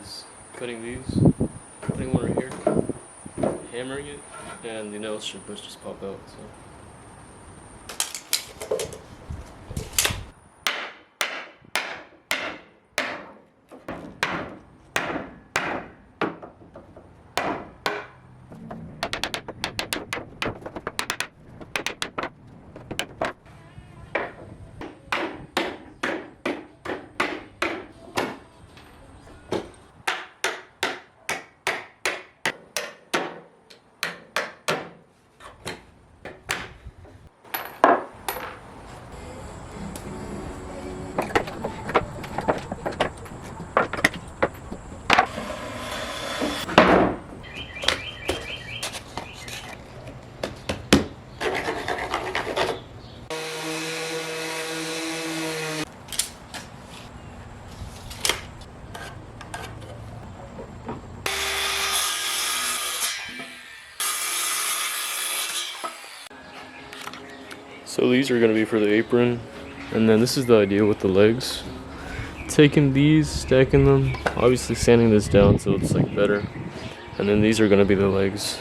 is cutting these, putting one right here, hammering it, and the nails should just pop out. So. So these are going to be for the apron, and then this is the idea with the legs. Taking these, stacking them, obviously sanding this down so it's like better, and then these are going to be the legs.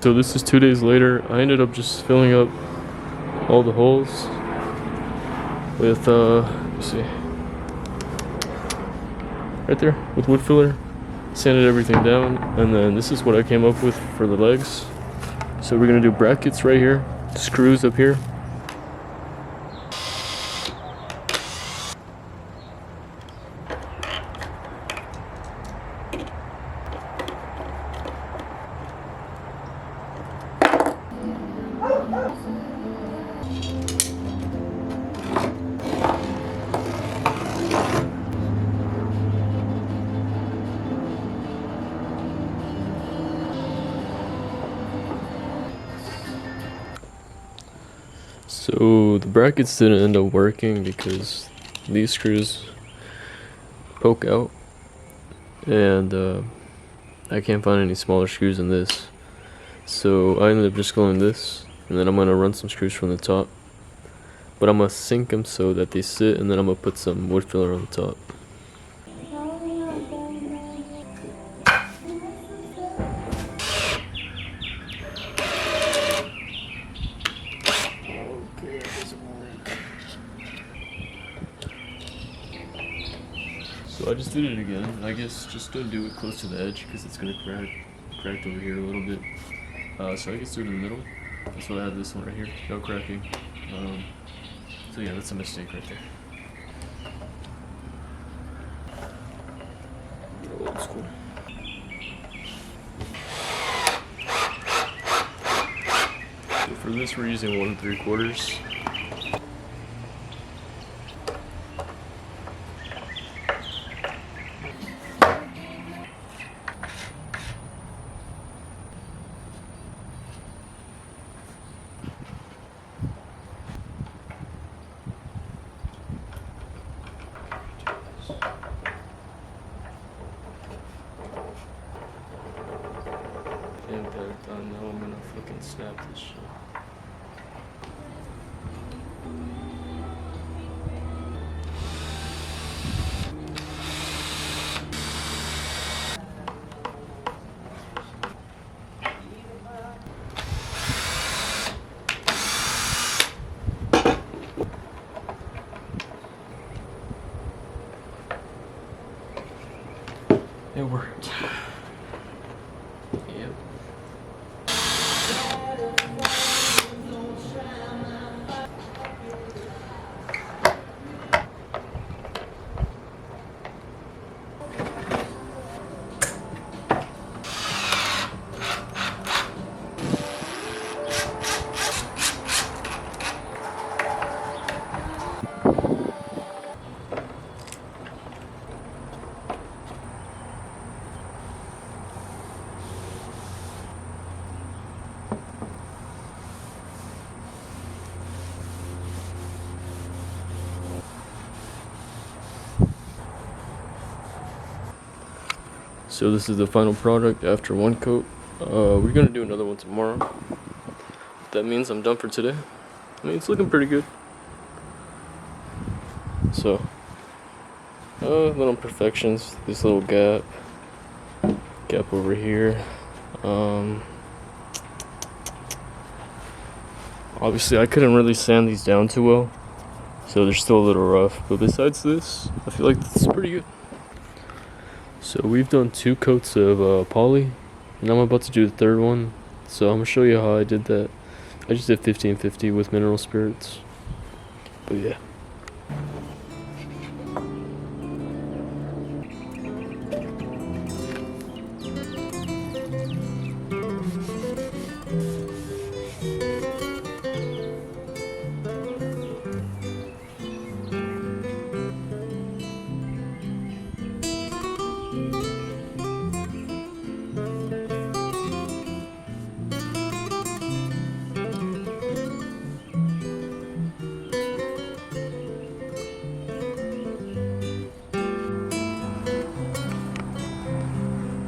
So this is 2 days later. I ended up just filling up all the holes with let's see, right there with wood filler, sanded everything down, and then this is what I came up with for the legs. So we're gonna do brackets right here, screws up here. So the brackets didn't end up working because these screws poke out, and I can't find any smaller screws in this. So I ended up just gluing this, and then I'm gonna run some screws from the top, but I'm gonna sink them so that they sit, and then I'm gonna put some wood filler on the top. So I just did it again. I guess just don't do it close to the edge because it's gonna crack over here a little bit. So I guess do it in the middle. That's why I have this one right here. No cracking. So yeah, that's a mistake right there. Old school. So for this, we're using 1 3/4. Impact. I know I'm gonna fucking snap this shit. It worked. Yep. So this is the final product after one coat. We're gonna do another one tomorrow. That means I'm done for today. I mean, it's looking pretty good. So, little imperfections. This little gap over here. Obviously, I couldn't really sand these down too well, so they're still a little rough. But besides this, I feel like this is pretty good. So we've done 2 coats of poly, and I'm about to do the 3rd one. So I'm gonna show you how I did that. I just did 1550 with mineral spirits. But yeah.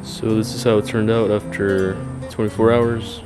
So this is how it turned out after 24 hours.